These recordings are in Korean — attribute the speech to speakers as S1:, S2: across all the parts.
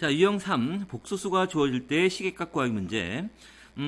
S1: 자, 유형 3, 복소수가 주어질 때 시계값 구하기 문제.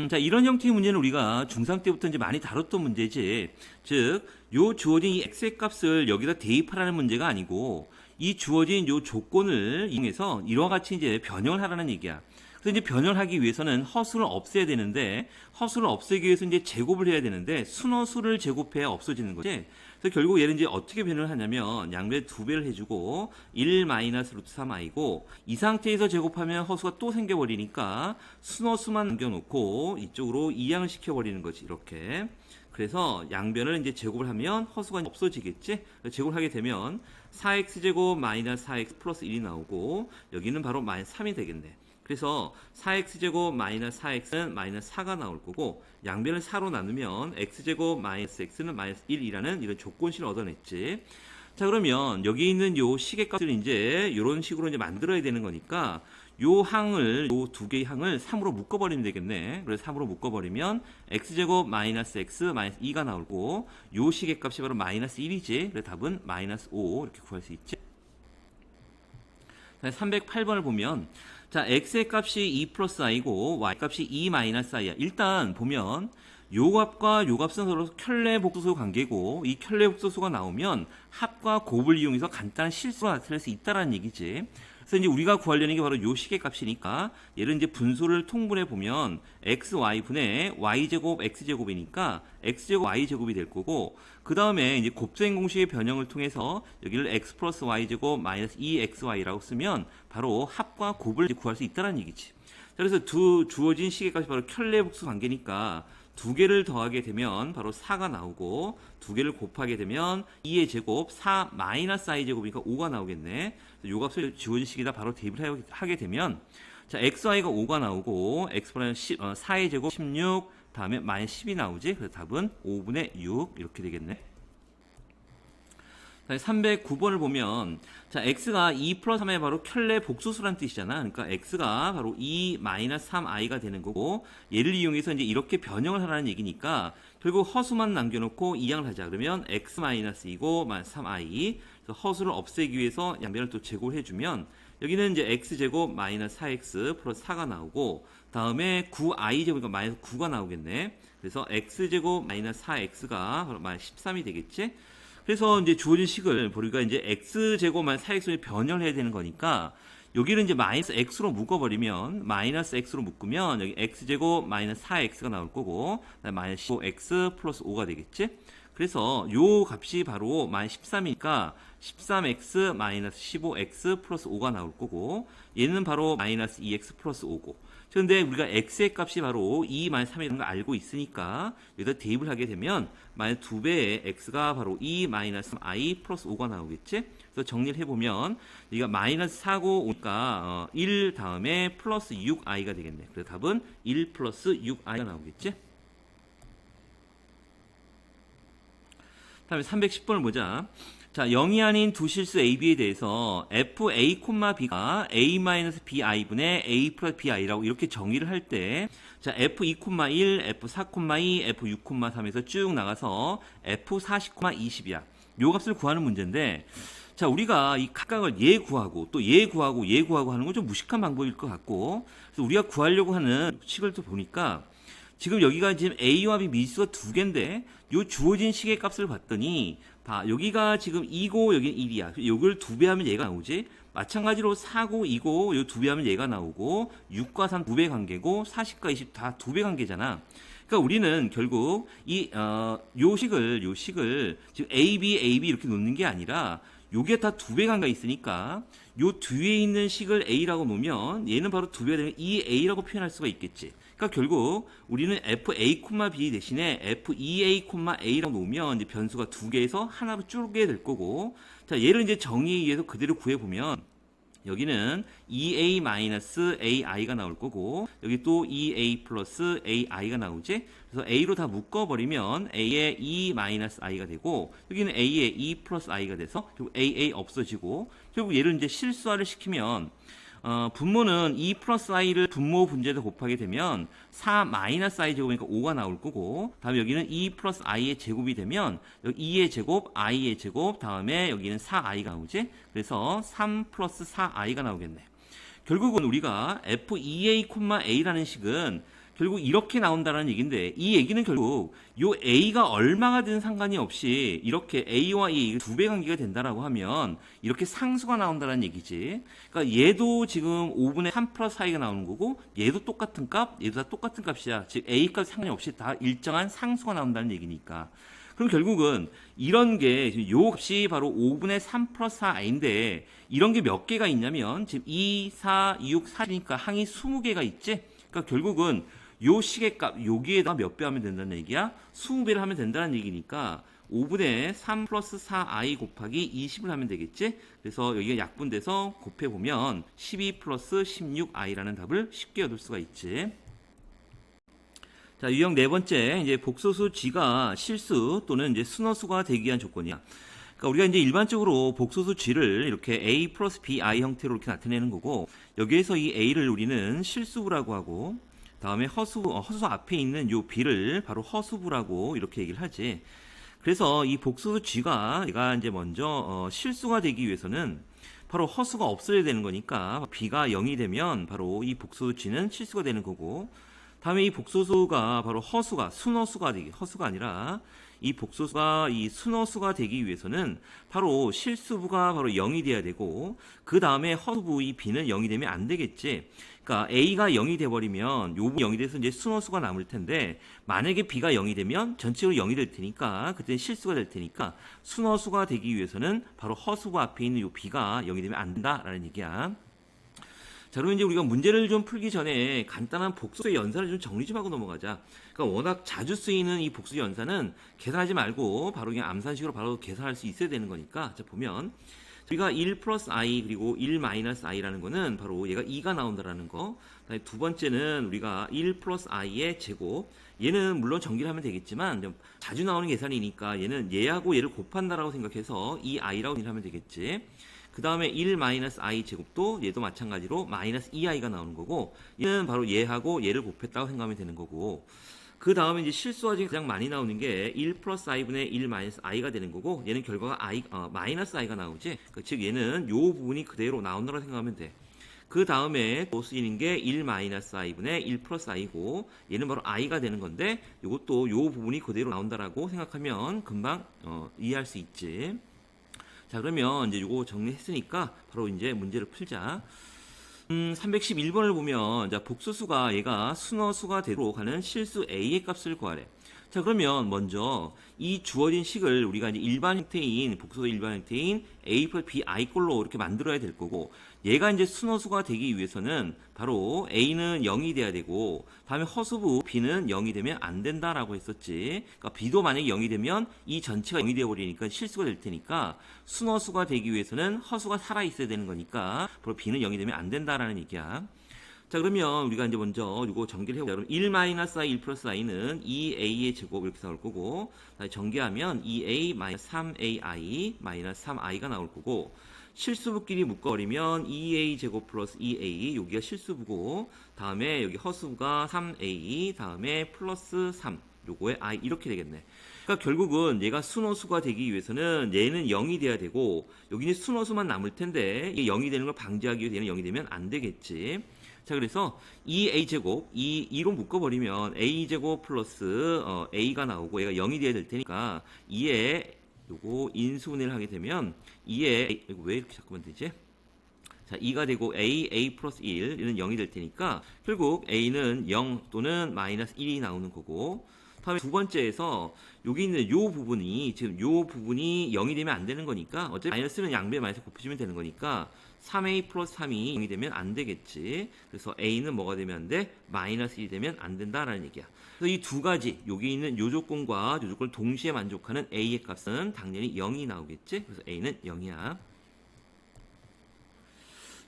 S1: 자, 이런 형태의 문제는 우리가 중3 때부터 이제 많이 다뤘던 문제지. 즉, 요 주어진 이 x의 값을 여기다 대입하라는 문제가 아니고, 이 주어진 요 조건을 이용해서 이와 같이 이제 변형을 하라는 얘기야. 그래서 이제 변형을 하기 위해서는 허수를 없애야 되는데, 허수를 없애기 위해서 이제 제곱을 해야 되는데, 순허수를 제곱해야 없어지는 거지. 그래서 결국 얘는 이제 어떻게 변형을 하냐면, 양변에 2배를 해주고, 1 마이너스 루트 3i고, 이 상태에서 제곱하면 허수가 또 생겨버리니까, 순허수만 남겨놓고, 이쪽으로 이항을 시켜버리는 거지, 이렇게. 그래서 양변을 이제 제곱을 하면 허수가 없어지겠지? 제곱을 하게 되면, 4x제곱 마이너스 4x 플러스 1이 나오고, 여기는 바로 마이너스 3이 되겠네. 그래서 4x제곱 마이너스 4x는 마이너스 4가 나올 거고, 양변을 4로 나누면 x제곱 마이너스 x는 마이너스 1이라는 이런 조건식을 얻어냈지. 자, 그러면 여기 있는 요 시계값을 이제 이런 식으로 이제 만들어야 되는 거니까 요 항을, 요 두 개의 항을 3으로 묶어버리면 되겠네. 그래서 3으로 묶어버리면 x제곱 마이너스 x 마이너스 2가 나오고, 요 시계값이 바로 마이너스 1이지. 그래서 답은 마이너스 5 이렇게 구할 수 있지. 308번을 보면, 자, x의 값이 2 플러스 i고 y 값이 2 마이너스 i야. 일단 보면 요 값과 요 값은 서로 켤레 복소수 관계고, 이 켤레 복소수가 나오면 합과 곱을 이용해서 간단한 실수가 나타날 수 있다라는 얘기지. 그래서 이제 우리가 구하려는 게 바로 요 식의 값이니까, 얘를 이제 분수를 통분해 보면 x, y 분의 y제곱, x제곱이니까 x제곱, y제곱이 될 거고, 그 다음에 이제 곱셈 공식의 변형을 통해서 여기를 x 플러스 y제곱 마이너스 2xy라고 쓰면 바로 합과 곱을 구할 수 있다는 얘기지. 자, 그래서 주어진 식의 값이 바로 켤레 복수 관계니까 두 개를 더하게 되면 바로 4가 나오고, 두 개를 곱하게 되면 2의 제곱 4 마이너스 i 제곱이니까 5가 나오겠네. 요 값을 주어진 식에다 바로 대입을 하게 되면, 자, xy가 5가 나오고, x분의 4의 제곱 16, 다음에 마이너스 10이 나오지. 그래서 답은 5분의 6 이렇게 되겠네. 309번을 보면, 자, x가 2 플러스 3의 바로 켤레 복소수란 뜻이잖아. 그러니까 x가 바로 2 마이너스 3i가 되는 거고, 얘를 이용해서 이제 이렇게 변형을 하라는 얘기니까 결국 허수만 남겨놓고 이항을 하자. 그러면 x 마이너스 2고 마이너스 3i. 그래서 허수를 없애기 위해서 양변을 또 제곱을 해주면, 여기는 이제 x제곱 마이너스 4x 플러스 4가 나오고, 다음에 9i 제곱이니까 마이너스 9가 나오겠네. 그래서 x제곱 마이너스 4x가 바로 마이너스 13이 되겠지. 그래서 이제 주어진 식을 우리가 이제 x제곱 마이너스 4x로 변형을 해야 되는 거니까, 여기를 이제 마이너스 x로 묶어버리면, 마이너스 x로 묶으면 여기 x제곱 마이너스 4x가 나올 거고, 마이너스 15x 플러스 5가 되겠지. 그래서 요 값이 바로 마이너스 13이니까 13x 마이너스 15x 플러스 5가 나올 거고, 얘는 바로 마이너스 2x 플러스 5고, 그런데 우리가 x의 값이 바로 2 마이너스 3이라는 걸 알고 있으니까 여기다 대입을 하게 되면 마이너스 2배의 x가 바로 2 마이너스 i 플러스 5가 나오겠지. 그래서 정리를 해보면 여기가 마이너스 4고 5니까 1 다음에 플러스 6i가 되겠네. 그래서 답은 1 플러스 6i가 나오겠지. 다음에 310번을 보자. 자, 0이 아닌 두 실수 A, B에 대해서 FA, B가 A-BI 분의 A 플러스 BI라고 이렇게 정의를 할 때, 자, F2,1, F4,2, F6,3에서 쭉 나가서 F40, 20이야. 요 값을 구하는 문제인데, 자, 우리가 이 각각을 얘 구하고 또 얘 구하고 얘 구하고 하는 건 좀 무식한 방법일 것 같고, 그래서 우리가 구하려고 하는 식을 또 보니까 지금 여기가 지금 A와 B 미수가 두 개인데, 요 주어진 식의 값을 봤더니, 봐, 여기가 지금 2고 여기는 1이야. 요걸 2배 하면 얘가 나오지. 마찬가지로 4고 2고 요 2배 하면 얘가 나오고, 6과 3 2배 관계고, 40과 20 다 2배 관계잖아. 그러니까 우리는 결국 요 식을 지금 A, B 이렇게 놓는 게 아니라, 요게 다 2배 관계가 있으니까 요 뒤에 있는 식을 A라고 놓으면 얘는 바로 2배가 되면 2A라고 표현할 수가 있겠지. 그러니까 결국 우리는 FA, B 대신에 FEA, A라고 놓으면 이제 변수가 두 개에서 하나로 줄게 될 거고, 자, 얘를 이제 정의에 의해서 그대로 구해보면 여기는 2A-AI가 나올 거고, 여기 또 2A 플러스 AI가 나오지? 그래서 A로 다 묶어버리면 A의 2-I가 되고, 여기는 A의 2 플러스 I가 돼서 결국 AA 없어지고, 결국 얘를 이제 실수화를 시키면, 분모는 2 플러스 i를 분모 분제에서 곱하게 되면 4 마이너스 i 제곱이니까 5가 나올 거고, 다음에 여기는 2 플러스 i의 제곱이 되면 여기 2의 제곱, i의 제곱, 다음에 여기는 4i가 나오지. 그래서 3 플러스 4i가 나오겠네. 결국은 우리가 f2a, a라는 식은 결국 이렇게 나온다는 얘기인데, 이 얘기는 결국 요 a가 얼마가 든 상관이 없이 이렇게 a와 a 두 배 관계가 된다라고 하면 이렇게 상수가 나온다는 얘기지. 그러니까 얘도 지금 5분의 3 플러스 4가 나오는 거고, 얘도 똑같은 값, 얘도 다 똑같은 값이야. 즉 a 값 상관이 없이 다 일정한 상수가 나온다는 얘기니까. 그럼 결국은 이런 게 요 값이 바로 5분의 3 플러스 4in데, 이런 게 몇 개가 있냐면 지금 2, 4, 6, 4니까 항이 20개가 있지. 그러니까 결국은 요 시계값 여기에다 몇 배 하면 된다는 얘기야? 20배를 하면 된다는 얘기니까 5분의 3 플러스 4i 곱하기 20을 하면 되겠지? 그래서 여기가 약분돼서 곱해보면 12 플러스 16i라는 답을 쉽게 얻을 수가 있지. 자, 유형 네 번째, 이제 복소수 g가 실수 또는 이제 순허수가 되기 위한 조건이야. 그러니까 우리가 이제 일반적으로 복소수 g를 이렇게 a 플러스 bi 형태로 이렇게 나타내는 거고, 여기에서 이 a를 우리는 실수부라고 하고, 다음에 허수 앞에 있는 요 b를 바로 허수부라고 이렇게 얘기를 하지. 그래서 이 복소수 g가 얘가 이제 먼저 실수가 되기 위해서는 바로 허수가 없어야 되는 거니까 b가 0이 되면 바로 이 복소수 g는 실수가 되는 거고, 다음에 이 복소수가 바로 허수가 순허수가 되기, 허수가 아니라 이 복소수가 이 순허수가 되기 위해서는 바로 실수부가 바로 0이 돼야 되고, 그 다음에 허수부 이 b는 0이 되면 안 되겠지. 그러니까 a가 0이 돼버리면 요 0이 돼서 이제 순허수가 남을 텐데, 만약에 b가 0이 되면 전체적으로 0이 될 테니까 그때는 실수가 될 테니까 순허수가 되기 위해서는 바로 허수부 앞에 있는 요 b가 0이 되면 안 된다라는 얘기야. 자, 그럼 이제 우리가 문제를 좀 풀기 전에 간단한 복수의 연산을 좀 정리 좀 하고 넘어가자. 그러니까 워낙 자주 쓰이는 이 복수의 연산은 계산하지 말고 바로 그냥 암산식으로 바로 계산할 수 있어야 되는 거니까. 자, 보면 우리가 1 플러스 i 그리고 1 마이너스 i라는 거는 바로 얘가 2가 나온다라는 거. 두 번째는 우리가 1 플러스 i의 제곱. 얘는 물론 전기를 하면 되겠지만 좀 자주 나오는 계산이니까 얘는 얘하고 얘를 곱한다라고 생각해서 이 i라고 하면 되겠지. 그 다음에 1 마이너스 i 제곱도 얘도 마찬가지로 마이너스 2i가 나오는 거고, 얘는 바로 얘하고 얘를 곱했다고 생각하면 되는 거고, 그 다음에 이제 실수가 지금 가장 많이 나오는 게 1 플러스 i분의 1 마이너스 i가 되는 거고, 얘는 결과가 마이너스 i가 나오지. 즉 얘는 요 부분이 그대로 나온다고 생각하면 돼. 그 다음에 또 쓰이는 게 1 마이너스 i분의 1 플러스 i고, 얘는 바로 i가 되는 건데, 요것도 요 부분이 그대로 나온다라고 생각하면 금방 이해할 수 있지. 자, 그러면 이제 요거 정리했으니까 바로 이제 문제를 풀자. 311번을 보면, 자, 복소수가 얘가 순허수가 되도록 하는 실수 a의 값을 구하래. 자, 그러면 먼저 이 주어진 식을 우리가 이제 일반 형태인, 복소수 일반 형태인 a 플러스 bi 꼴로 이렇게 만들어야 될 거고, 얘가 이제 순허수가 되기 위해서는 바로 a는 0이 돼야 되고, 다음에 허수부 b는 0이 되면 안 된다라고 했었지. 그러니까 b도 만약에 0이 되면 이 전체가 0이 되어 버리니까 실수가 될 테니까, 순허수가 되기 위해서는 허수가 살아 있어야 되는 거니까 바로 b는 0이 되면 안 된다라는 얘기야. 자, 그러면 우리가 이제 먼저 이거 전개를 해보자. 그럼 1 마이너스 i, 1 플러스 i는 2a의 제곱 이렇게 나올 거고, 전개하면 2a 마이너스 3ai 마이너스 3i가 나올 거고, 실수부끼리 묶어버리면 2a 제곱 플러스 2a, 여기가 실수부고, 다음에 여기 허수부가 3a, 다음에 플러스 3, 요거에 i 이렇게 되겠네. 그러니까 결국은 얘가 순허수가 되기 위해서는 얘는 0이 돼야 되고, 여기는 순허수만 남을 텐데 이게 0이 되는 걸 방지하기 위해서 얘는 0이 되면 안 되겠지. 자, 그래서 2a제곱, 2로 묶어버리면 a제곱 플러스 a가 나오고, 얘가 0이 돼야 될 테니까 2에 요거 인수분해를 하게 되면 2에 이거 왜 이렇게 자꾸만 되지? 자, 2가 되고 a 플러스 1, 이는 0이 될 테니까 결국 a는 0 또는 마이너스 1이 나오는 거고, 다음에 두 번째에서 여기 있는 요 부분이, 지금 요 부분이 0이 되면 안 되는 거니까 어차피 마이너스는 양배 마이너스 곱해주면 되는 거니까 3a 플러스 3이 0이 되면 안 되겠지. 그래서 a는 뭐가 되면 안 돼? 마이너스 1이 되면 안 된다라는 얘기야. 그래서 이 두 가지, 여기 있는 요 조건과 요 조건을 동시에 만족하는 a의 값은 당연히 0이 나오겠지. 그래서 a는 0이야.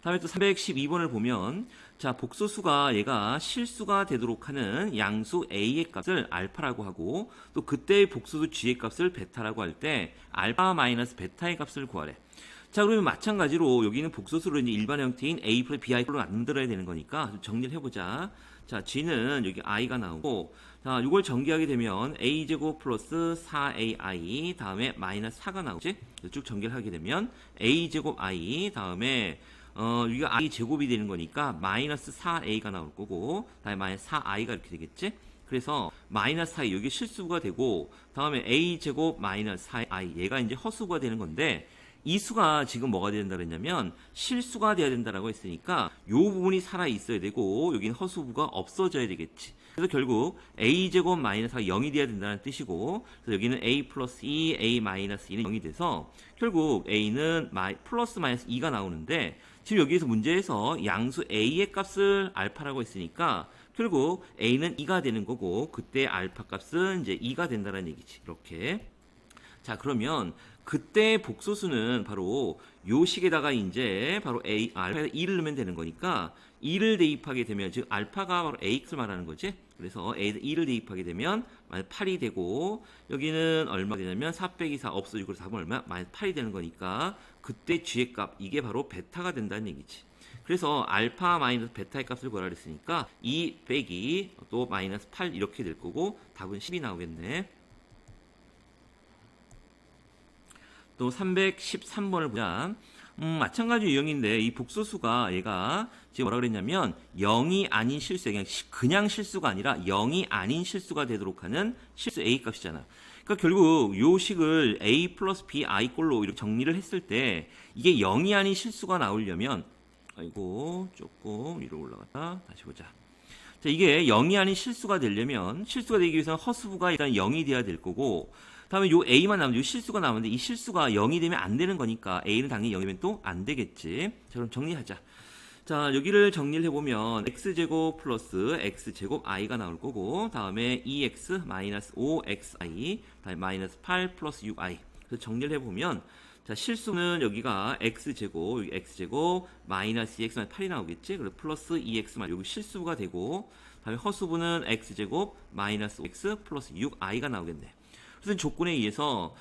S1: 다음에 또 312번을 보면, 자, 복소수가 얘가 실수가 되도록 하는 양수 a의 값을 알파라고 하고, 또 그때의 복소수 g의 값을 베타라고 할 때 알파 마이너스 베타의 값을 구하래. 자, 그러면 마찬가지로 여기는 복소수로 이제 일반 형태인 a 플러스 bi로 만들어야 되는 거니까 좀 정리를 해보자. 자, g는 여기 i가 나오고, 자, 이걸 전개하게 되면 a제곱 플러스 4ai 다음에 마이너스 4가 나오지. 쭉 전개를 하게 되면 a제곱 i 다음에 여기가 i 제곱이 되는 거니까 마이너스 4a가 나올 거고, 다음에 마이너스 4i가 이렇게 되겠지? 그래서 마이너스 4i 여기 실수가 되고, 다음에 a 제곱 마이너스 4i 얘가 이제 허수가 되는 건데, 이 수가 지금 뭐가 된다 그랬냐면 실수가 돼야 된다라고 했으니까 요 부분이 살아 있어야 되고 여기는 허수부가 없어져야 되겠지. 그래서 결국 a 제곱 마이너스 4가 0이 돼야 된다는 뜻이고, 그래서 여기는 a 플러스 2, a 마이너스 2는 0이 돼서 결국 a는 플러스 마이너스 2가 나오는데, 지금 여기에서 문제에서 양수 a의 값을 알파라고 했으니까 결국 a는 2가 되는 거고, 그때 알파 값은 이제 2가 된다는 얘기지. 이렇게. 자, 그러면 그때 복소수는 바로 요 식에다가 이제 바로 알파에다 2를 넣으면 되는 거니까 2를 대입하게 되면, 즉 알파가 바로 ax를 말하는 거지. 그래서 a에다 2를 대입하게 되면 마이너스 8이 되고, 여기는 얼마 되냐면 4 빼기 4 없어지고 답은 얼마? 마이너스 8이 되는 거니까 그때 g의 값, 이게 바로 베타가 된다는 얘기지. 그래서 알파 마이너스 베타의 값을 구하라 그랬으니까 2 빼기 또 마이너스 8 이렇게 될 거고, 답은 10이 나오겠네. 또 313번을 보자. 마찬가지 유형인데 이 복소수가 얘가 지금 뭐라 그랬냐면 0이 아닌 실수, 그냥 실수가 아니라 0이 아닌 실수가 되도록 하는 실수 a 값이잖아. 그러니까 결국 요 식을 a 플러스 b i 꼴로 이렇게 정리를 했을 때 이게 0이 아닌 실수가 나오려면, 아이고 조금 위로 올라갔다 다시 보자. 자, 이게 0이 아닌 실수가 되려면, 실수가 되기 위해서는 허수부가 일단 0이 돼야 될 거고, 다음에 요 a만 나오면 요 실수가 나오는데 이 실수가 0이 되면 안 되는 거니까 a는 당연히 0이 되면 또 안 되겠지. 자, 그럼 정리하자. 자, 여기를 정리를 해보면 x제곱 플러스 x제곱 i가 나올 거고, 다음에 2x 마이너스 5xi, 다음에 마이너스 8 플러스 6i. 그래서 정리를 해보면, 자, 실수는 여기가 x제곱, 여기 x제곱 마이너스 2x 마이너스 8이 나오겠지. 그래서 플러스 2x 마이너스, 여기 실수가 되고, 다음에 허수부는 x제곱 마이너스 5x 플러스 6i가 나오겠네. 그래서 조건에 의해서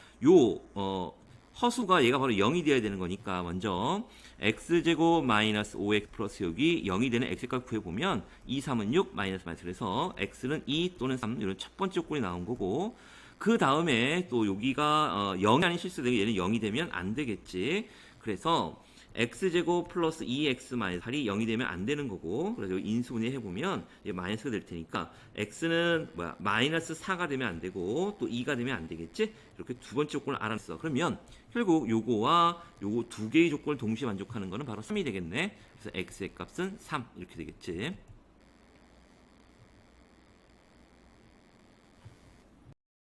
S1: 허수가 얘가 바로 0이 되어야 되는 거니까 먼저 x제곱 마이너스 5x 플러스 여기 0이 되는 x값 구해보면 2, 3은 6, 마이너스 마이너스, 그래서 x는 2 또는 3, 이런 첫 번째 조건이 나온 거고, 그 다음에 또 여기가 0이 아닌 실수되고 얘는 0이 되면 안 되겠지. 그래서 x제곱 플러스 2x 마이너스 8이 0이 되면 안 되는 거고, 그래서 인수분해 해보면 마이너스가 될 테니까 x는 마이너스 4가 되면 안 되고 또 2가 되면 안 되겠지. 이렇게 두 번째 조건을 알았어. 그러면 결국 요거와 요거 두 개의 조건을 동시에 만족하는 거는 바로 3이 되겠네. 그래서 x의 값은 3 이렇게 되겠지.